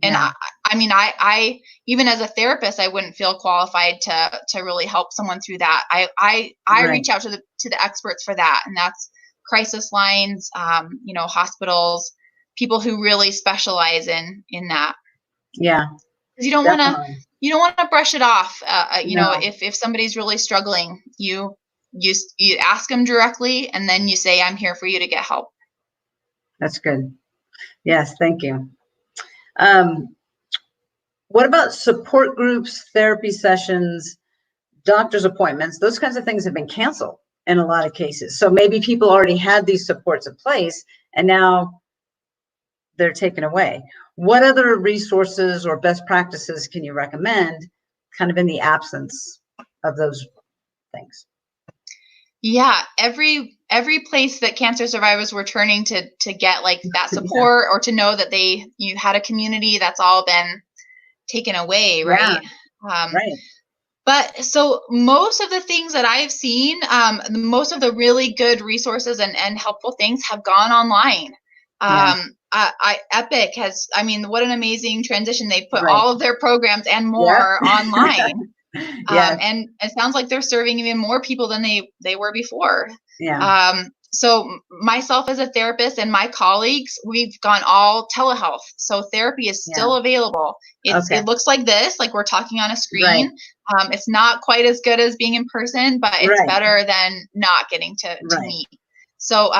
I even as a therapist, I wouldn't feel qualified to really help someone through that. I reach out to the experts for that, and that's crisis lines, hospitals, people who really specialize in that. Because you don't want to brush it off. If somebody's really struggling, you ask them directly, and then you say, I'm here for you to get help. That's good. Yes, thank you. What about support groups, therapy sessions, doctor's appointments? Those kinds of things have been canceled in a lot of cases. So maybe people already had these supports in place and now they're taken away. What other resources or best practices can you recommend kind of in the absence of those things? Yeah, every place that cancer survivors were turning to get that support or to know that you had a community, that's all been taken away, right? Right. But so most of the things that I've seen, most of the really good resources and helpful things have gone online. Epic has, I mean, what an amazing transition. They put all of their programs and more online. And it sounds like they're serving even more people than they were before. So myself as a therapist and my colleagues, we've gone all telehealth. So therapy is still available. It looks like this, like we're talking on a screen. It's not quite as good as being in person, but it's better than not getting to meet. So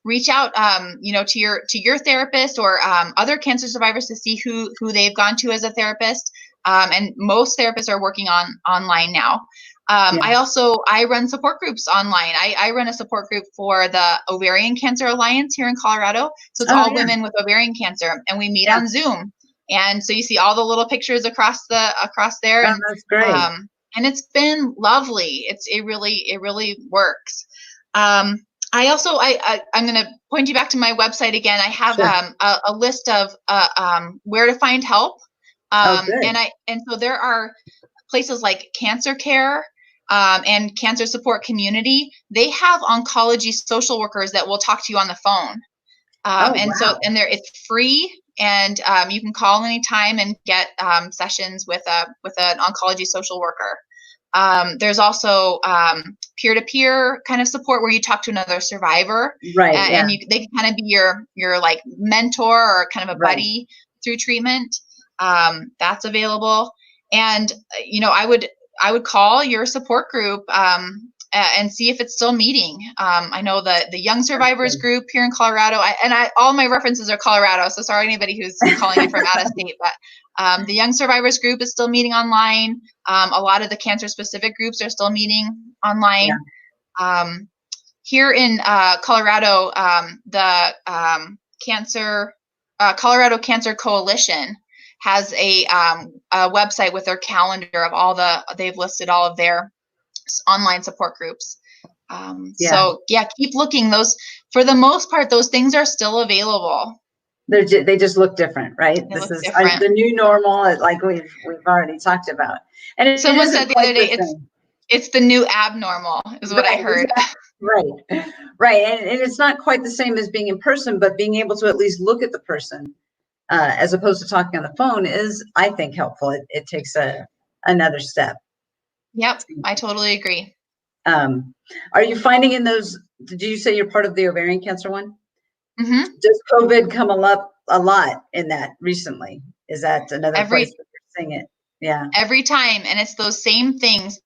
reach out, to your therapist or other cancer survivors to see who they've gone to as a therapist. And most therapists are working online now. I run support groups online. I run a support group for the Ovarian Cancer Alliance here in Colorado. So it's all women with ovarian cancer, and we meet on Zoom. And so you see all the little pictures across there. And that's great. And it's been lovely. It really works. I'm going to point you back to my website again. I have a list of where to find help. And so there are places like Cancer Care and Cancer Support Community. They have oncology social workers that will talk to you on the phone. It's free, and you can call anytime and get sessions with an oncology social worker. There's also peer-to-peer kind of support where you talk to another survivor, and they can kind of be your like mentor or kind of a buddy through treatment. That's available. And I would call your support group and see if it's still meeting. I know the Young Survivors group here in Colorado, all my references are Colorado, so sorry anybody who's calling in from out of state, but the Young Survivors group is still meeting online. A lot of the cancer specific groups are still meeting online. Here in Colorado, the Colorado Cancer Coalition has a website with their calendar of they've listed all of their online support groups. So keep looking. Those, for the most part, those things are still available. They just look different, right? This is the new normal, like we've already talked about. And someone said the other day, it's the new abnormal, is what I heard. Right. And it's not quite the same as being in person, but being able to at least look at the person as opposed to talking on the phone is, I think, helpful. It takes another step. Yep, I totally agree. Are you finding in those, did you say you're part of the ovarian cancer one? Mm-hmm. Does COVID come up a lot in that recently? Is that another place that you're seeing it? Yeah. Every time. And it's those same things.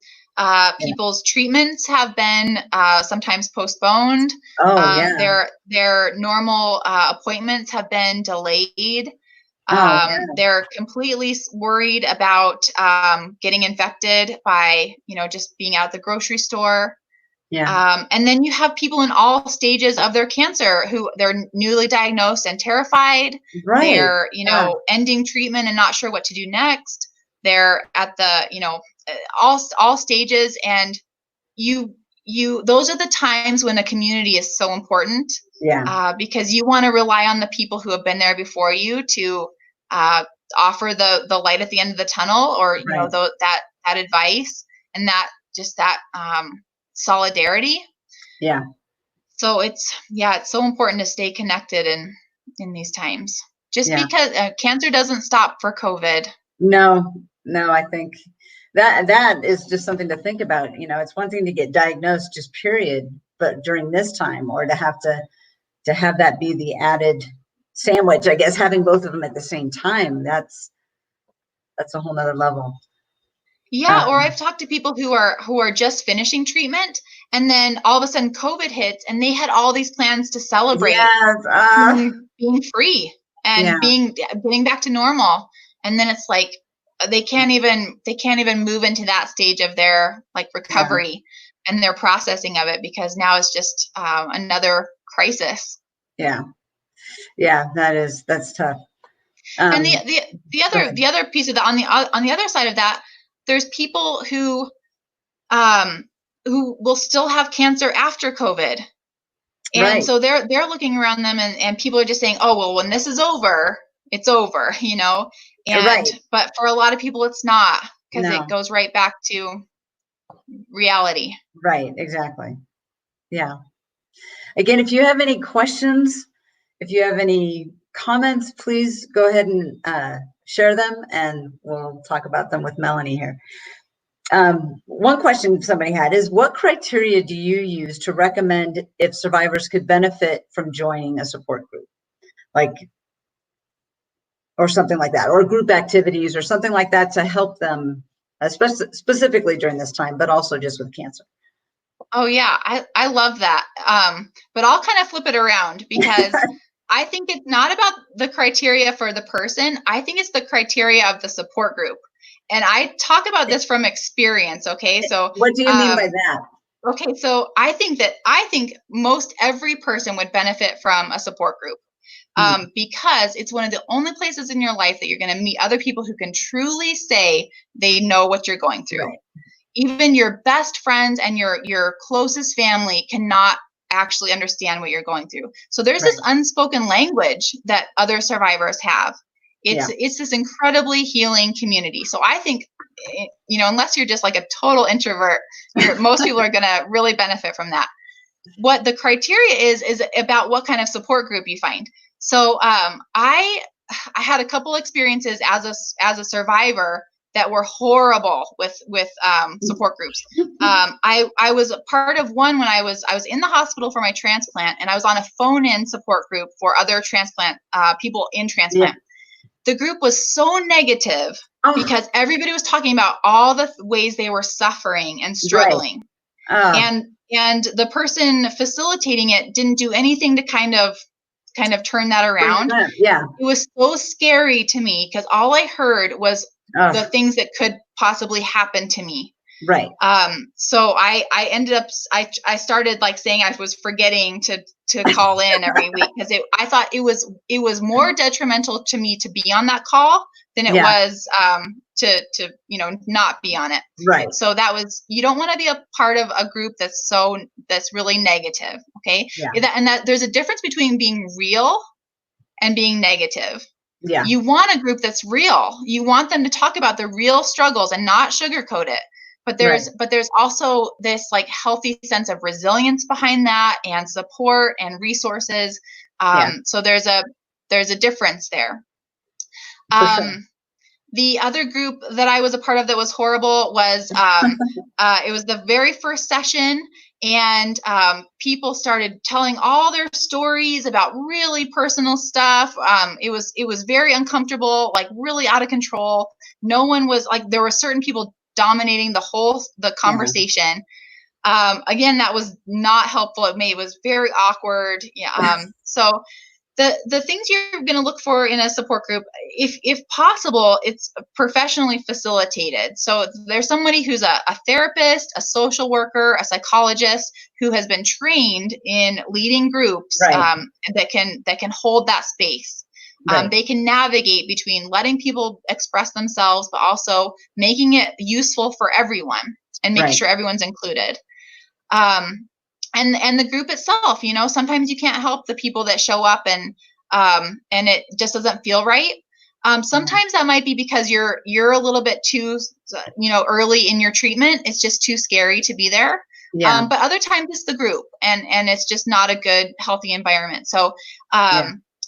People's treatments have been sometimes postponed. Their normal appointments have been delayed. They're completely worried about getting infected by, just being out at the grocery store. And then you have people in all stages of their cancer who they're newly diagnosed and terrified. They're, ending treatment and not sure what to do next. They're at the, all stages, and those are the times when the community is so important. Because you want to rely on the people who have been there before you to offer the light at the end of the tunnel, or that advice and that solidarity. So it's so important to stay connected in these times, because cancer doesn't stop for COVID. No, I think that is just something to think about. It's one thing to get diagnosed, just period, but during this time, or to have that be the added sandwich, I guess, having both of them at the same time, that's a whole nother level. Or I've talked to people who are just finishing treatment, and then all of a sudden COVID hits, and they had all these plans to celebrate being free and getting back to normal, and then it's like they can't even move into that stage of their recovery and their processing of it, because now it's just another crisis. That's tough. And the other piece of that, on the other side of that, there's people who will still have cancer after COVID. And so they're looking around them, and people are just saying, oh, well, when this is over, it's over, But for a lot of people, it's not. because No. it goes right back to reality. Right, exactly. Yeah. Again, if you have any questions, if you have any comments, please go ahead and share them, and we'll talk about them with Melanie here. One question somebody had is, what criteria do you use to recommend if survivors could benefit from joining a support group? Like, or something like that, or group activities or something like that to help them, specifically during this time, but also just with cancer. Oh yeah, I love that. But I'll kind of flip it around, because I think it's not about the criteria for the person. I think it's the criteria of the support group. And I talk about this from experience. Okay. So what do you mean by that? Okay. So I think most every person would benefit from a support group. Because it's one of the only places in your life that you're going to meet other people who can truly say they know what you're going through. Right. Even your best friends and your closest family cannot actually understand what you're going through. So there's this unspoken language that other survivors have. It's this incredibly healing community. So I think, unless you're just like a total introvert, most people are going to really benefit from that. What the criteria is about what kind of support group you find. So I had a couple experiences as a survivor that were horrible with support groups. I was a part of one when I was in the hospital for my transplant, and I was on a phone-in support group for other transplant people in transplant. The group was so negative because everybody was talking about all the ways they were suffering and struggling. And the person facilitating it didn't do anything to kind of turn that around. Yeah. It was so scary to me, because all I heard was the things that could possibly happen to me. Right. So I ended up, I started like saying I was forgetting to call in every week, because I thought it was more detrimental to me to be on that call than it was to not be on it. Right. So you don't want to be a part of a group that's really negative. Okay. Yeah. And that there's a difference between being real and being negative. Yeah. You want a group that's real. You want them to talk about the real struggles and not sugarcoat it. But there's also this like healthy sense of resilience behind that, and support and resources. So there's a difference there. Sure. The other group that I was a part of that was horrible was it was the very first session, and people started telling all their stories about really personal stuff. It was very uncomfortable, like really out of control. No one was like, there were certain people dominating the conversation. Again, that was not helpful. It was very awkward. So the things you're going to look for in a support group, if possible, it's professionally facilitated. So there's somebody who's a therapist, a social worker, a psychologist who has been trained in leading groups that can hold that space. They can navigate between letting people express themselves, but also making it useful for everyone and making sure everyone's included. And the group itself, sometimes you can't help the people that show up and it just doesn't feel right. Sometimes that might be because you're a little bit too, early in your treatment. It's just too scary to be there. Yeah. But other times it's the group, and it's just not a good, healthy environment. So,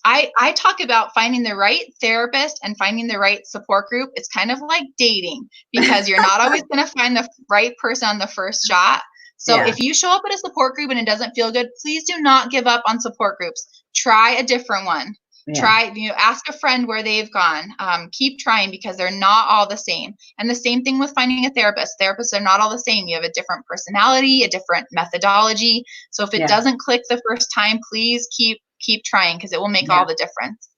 I talk about finding the right therapist and finding the right support group. It's kind of like dating, because you're not always going to find the right person on the first shot. So if you show up at a support group and it doesn't feel good, please do not give up on support groups. Try a different one. Try, ask a friend where they've gone. Keep trying, because they're not all the same. And the same thing with finding a therapist. Therapists are not all the same. You have a different personality, a different methodology. So if it doesn't click the first time, please keep trying, because it will make all the difference.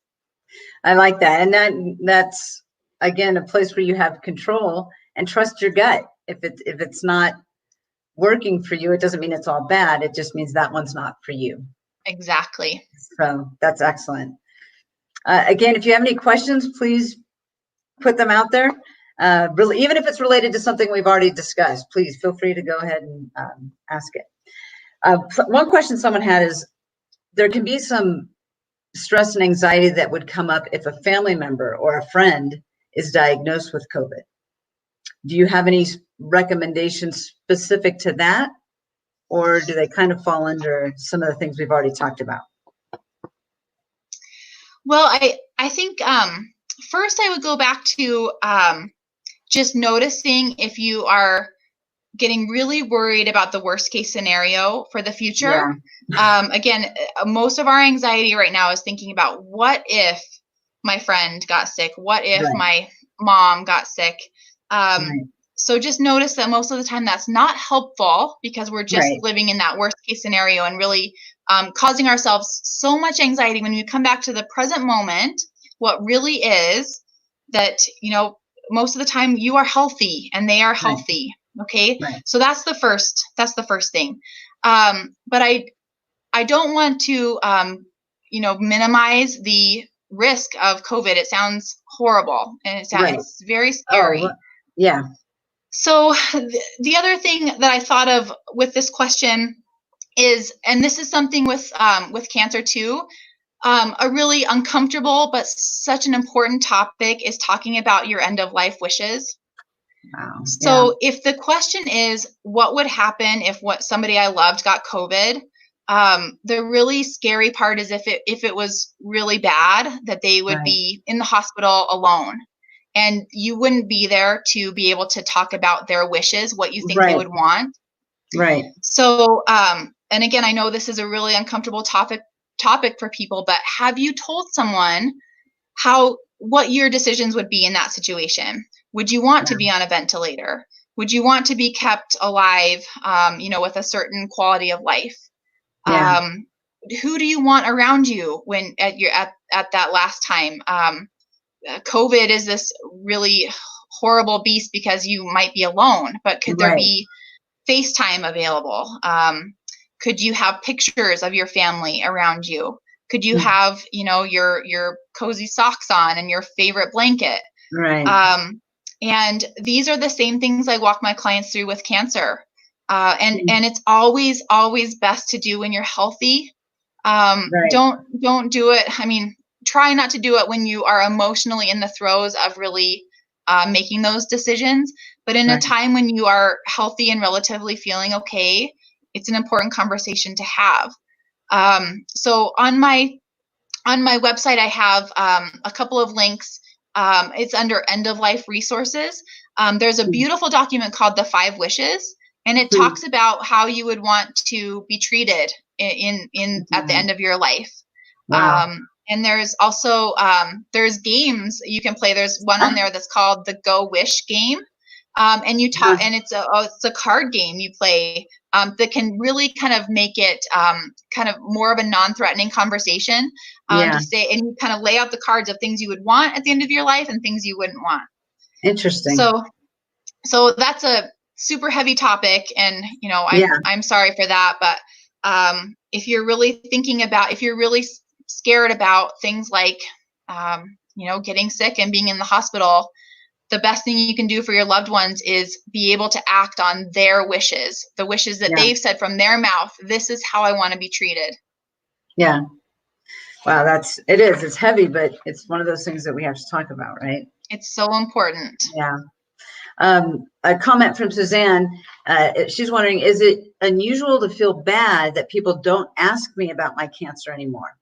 I like that. And that's again a place where you have control, and trust your gut. If it's not working for you, it doesn't mean it's all bad. It just means that one's not for you. Exactly. So that's excellent. Again, if you have any questions, please put them out there. Really, even if it's related to something we've already discussed, please feel free to go ahead and ask it. One question someone had is, there can be some stress and anxiety that would come up if a family member or a friend is diagnosed with COVID. do you have any recommendations specific to that? Or do they kind of fall under some of the things we've already talked about? Well, I think first I would go back to just noticing if you are getting really worried about the worst case scenario for the future. Yeah. Again, most of our anxiety right now is thinking about what if my friend got sick? What if my mom got sick? So just notice that most of the time that's not helpful because we're just living in that worst case scenario and really causing ourselves so much anxiety. When you come back to the present moment, what really is that, you know, most of the time you are healthy and they are healthy. Okay. So that's the first thing. But I don't want to, you know, minimize the risk of COVID. It sounds horrible and it sounds very scary. Oh, yeah. So the other thing that I thought of with this question is, and this is something with cancer too, a really uncomfortable but such an important topic is talking about your end of life wishes. Wow. So if the question is, what would happen if somebody I loved got COVID? The really scary part is if it was really bad, that they would be in the hospital alone. And you wouldn't be there to be able to talk about their wishes, what you think they would want. Right. So, and again, I know this is a really uncomfortable topic for people, but have you told someone what your decisions would be in that situation? Would you want to be on a ventilator? Would you want to be kept alive, you know, with a certain quality of life? Yeah. Who do you want around you when at that last time? COVID is this really horrible beast because you might be alone, but could there be FaceTime available? Could you have pictures of your family around you? Could you have, you know, your cozy socks on and your favorite blanket? Right. And these are the same things I walk my clients through with cancer. And it's always best to do when you're healthy. Don't do it. I mean, try not to do it when you are emotionally in the throes of really making those decisions. But in a time when you are healthy and relatively feeling okay, it's an important conversation to have. So on my website, I have a couple of links. It's under end of life resources. There's a beautiful document called The 5 Wishes, and it talks about how you would want to be treated in at the end of your life. Wow. And there's also there's games you can play. There's one on there that's called the Go Wish game, and you talk, and it's a card game you play that can really kind of make it kind of more of a non-threatening conversation to say, and you kind of lay out the cards of things you would want at the end of your life and things you wouldn't want. Interesting. So that's a super heavy topic, and you know I'm sorry for that, but if you're really scared about things like, you know, getting sick and being in the hospital, the best thing you can do for your loved ones is be able to act on their wishes, the wishes that they've said from their mouth. This is how I want to be treated. Yeah. Wow. It's heavy, but it's one of those things that we have to talk about, right? It's so important. Yeah. A comment from Suzanne. She's wondering, is it unusual to feel bad that people don't ask me about my cancer anymore?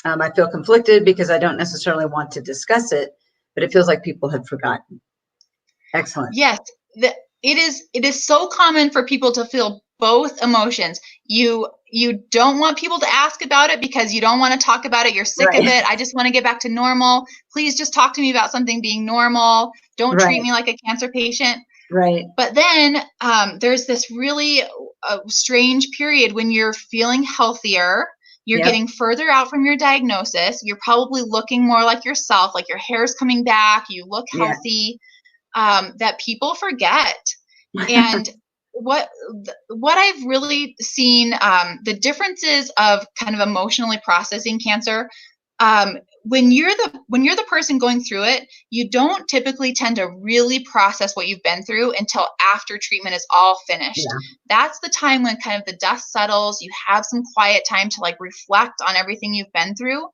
I feel conflicted because I don't necessarily want to discuss it, but it feels like people have forgotten. Excellent. Yes, it is so common for people to feel both emotions. You don't want people to ask about it because you don't want to talk about it. You're sick of it. I just want to get back to normal. Please just talk to me about something being normal. Don't treat me like a cancer patient. Right. But then there's this really strange period when you're feeling healthier. You're getting further out from your diagnosis. You're probably looking more like yourself, like your hair's coming back. You look healthy, that people forget. And what I've really seen, the differences of kind of emotionally processing cancer, when you're the person going through it, you don't typically tend to really process what you've been through until after treatment is all finished. That's the time when kind of the dust settles, you have some quiet time to like reflect on everything you've been through.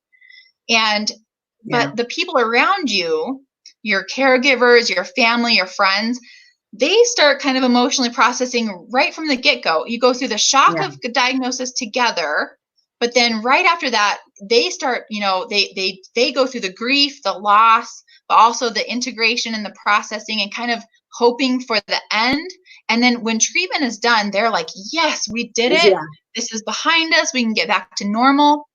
But the people around you, your caregivers, your family, your friends, they start kind of emotionally processing right from the get-go. You go through the shock of the diagnosis together, but then right after that, they start, they go through the grief, the loss, but also the integration and the processing and kind of hoping for the end. And then when treatment is done, they're like, yes, we did it. Yeah. This is behind us. We can get back to normal.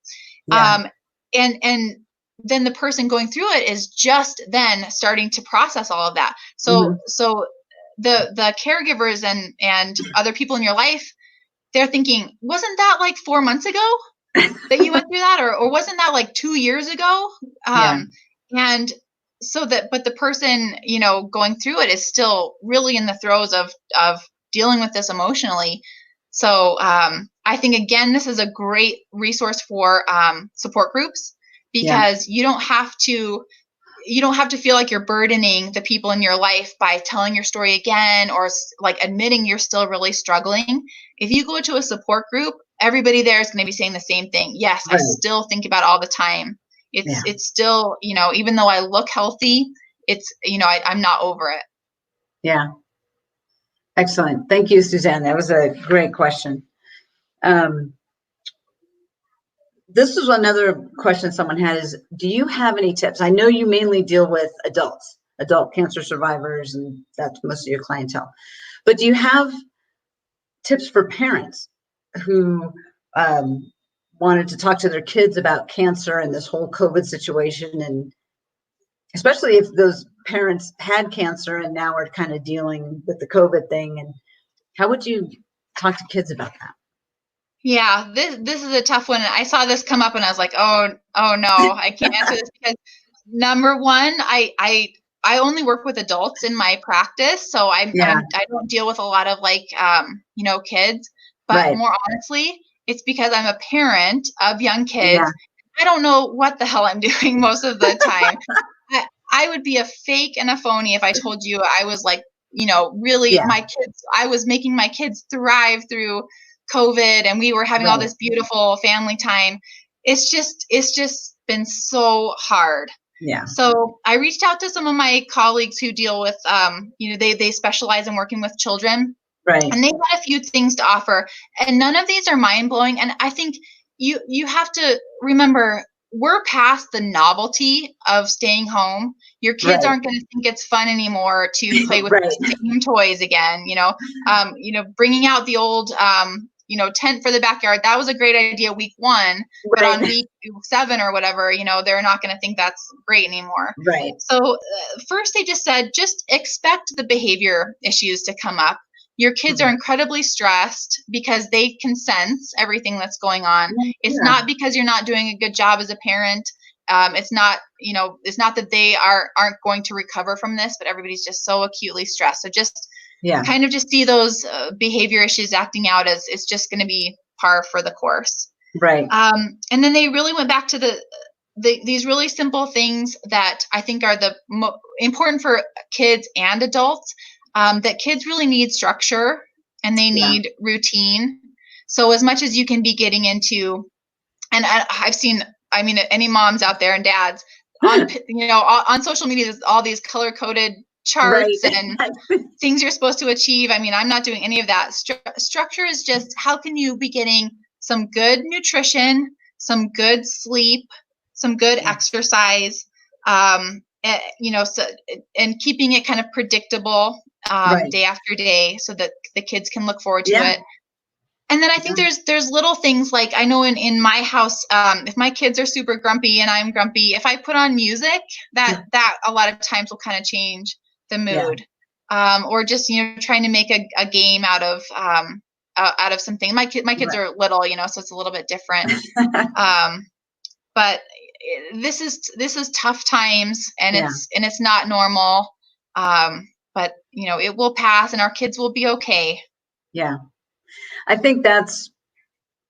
Yeah. And then the person going through it is just then starting to process all of that. So, so the caregivers and other people in your life, they're thinking, wasn't that like 4 months ago that you went through that? Or wasn't that like 2 years ago? And so but the person, going through it is still really in the throes of dealing with this emotionally. So I think, again, this is a great resource for support groups, because you don't have to feel like you're burdening the people in your life by telling your story again, or like admitting you're still really struggling. If you go to a support group, everybody there is going to be saying the same thing. Yes, I still think about it all the time. It's still, even though I look healthy, it's, I'm not over it. Yeah. Excellent. Thank you, Suzanne. That was a great question. This was another question someone had is, do you have any tips? I know you mainly deal with adult cancer survivors, and that's most of your clientele. But do you have tips for parents who wanted to talk to their kids about cancer and this whole COVID situation, and especially if those parents had cancer and now are kind of dealing with the COVID thing? And how would you talk to kids about that? Yeah, this is a tough one. I saw this come up and I was like, oh no, I can't answer this, because number one, I only work with adults in my practice, so I don't deal with a lot of kids. But more honestly, it's because I'm a parent of young kids. I don't know what the hell I'm doing most of the time. I would be a fake and a phony if I told you I was like, really my kids, I was making my kids thrive through COVID and we were having all this beautiful family time. It's just been so hard. Yeah. So I reached out to some of my colleagues who deal with, they specialize in working with children. Right. And they had a few things to offer, and none of these are mind blowing. And I think you have to remember, we're past the novelty of staying home. Your kids aren't going to think it's fun anymore to play with the same toys again. Bringing out the old, tent for the backyard. That was a great idea week 1, but on week 7 or whatever, they're not going to think that's great anymore. Right. So first they just said, just expect the behavior issues to come up. Your kids are incredibly stressed because they can sense everything that's going on. It's not because you're not doing a good job as a parent. It's not that they aren't going to recover from this, but everybody's just so acutely stressed. So just kind of just see those behavior issues acting out as it's just going to be par for the course. Right. And then they really went back to these really simple things that I think are important for kids and adults. That kids really need structure and they need routine. So as much as you can be getting into, and I've seen, any moms out there and dads on social media, there's all these color coded charts and things you're supposed to achieve. I'm not doing any of that. Structure is just, how can you be getting some good nutrition, some good sleep, some good exercise, and keeping it kind of predictable. Day after day, so that the kids can look forward to it. And then I think there's little things like, I know in my house, if my kids are super grumpy and I'm grumpy, if I put on music, that a lot of times will kind of change the mood. Or just trying to make a game out of something. My kids are little, so it's a little bit different. But this is tough times, and it's not normal. But it will pass and our kids will be okay. Yeah. I think that's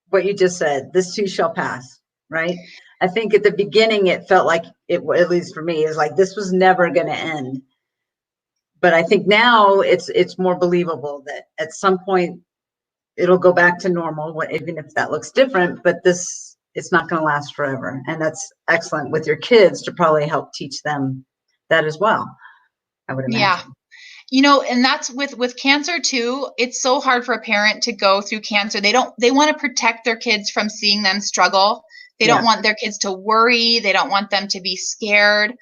what you just said. This too shall pass, right? I think at the beginning, it felt like at least for me, is like, this was never going to end. But I think now it's more believable that at some point it'll go back to normal, even if that looks different, but it's not going to last forever. And that's excellent with your kids to probably help teach them that as well, I would imagine. Yeah. You know, and that's with cancer too. It's so hard for a parent to go through cancer. They want to protect their kids from seeing them struggle. They don't want their kids to worry. They don't want them to be scared.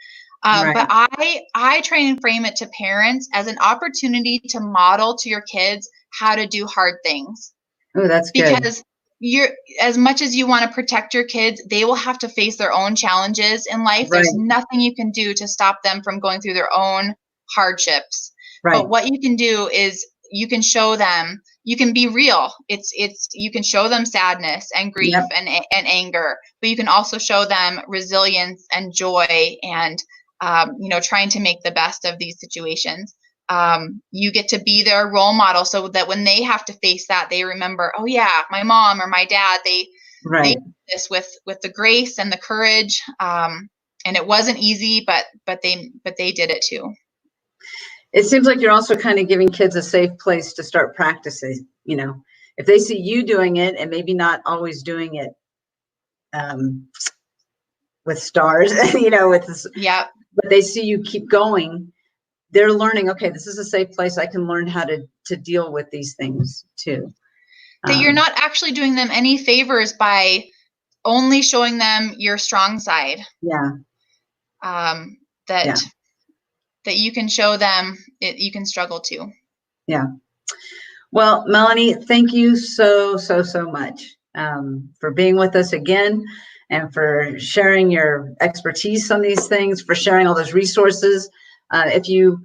But I try and frame it to parents as an opportunity to model to your kids how to do hard things. Oh, that's good. Because you're, as much as you want to protect your kids, they will have to face their own challenges in life. There's nothing you can do to stop them from going through their own hardships. But what you can do is you can show them, you can be real. You can show them sadness and grief and anger, but you can also show them resilience and joy and, trying to make the best of these situations. You get to be their role model so that when they have to face that, they remember, oh yeah, my mom or my dad, they did this with the grace and the courage. And it wasn't easy, but they did it too. It seems like you're also kind of giving kids a safe place to start practicing. You know, if they see you doing it and maybe not always doing it with stars, with this, but they see you keep going, they're learning, okay, this is a safe place. I can learn how to deal with these things too. That you're not actually doing them any favors by only showing them your strong side. That you can show them you can struggle too. Yeah. Well, Melanie, thank you so much for being with us again and for sharing your expertise on these things, for sharing all those resources. If you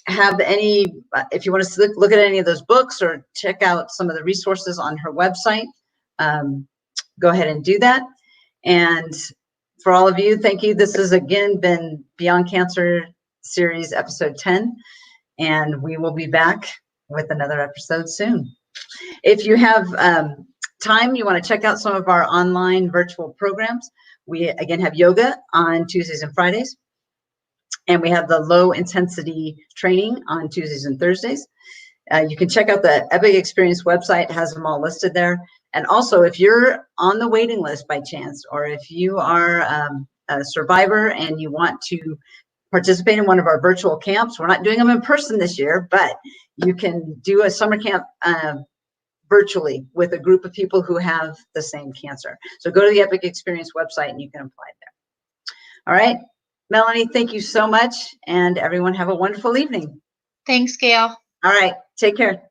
want to look at any of those books or check out some of the resources on her website, go ahead and do that. And for all of you, thank you. This has again been Beyond Cancer Series episode 10, and we will be back with another episode soon. If you have time, you want to check out some of our online virtual programs. We again have yoga on Tuesdays and Fridays, and we have the low intensity training on Tuesdays and Thursdays. You can check out the Epic Experience website, it has them all listed there. And also, if you're on the waiting list by chance, or if you are a survivor and you want to participate in one of our virtual camps. We're not doing them in person this year, but you can do a summer camp virtually with a group of people who have the same cancer. So go to the Epic Experience website and you can apply there. All right, Melanie, thank you so much. And everyone have a wonderful evening. Thanks, Gail. All right, take care.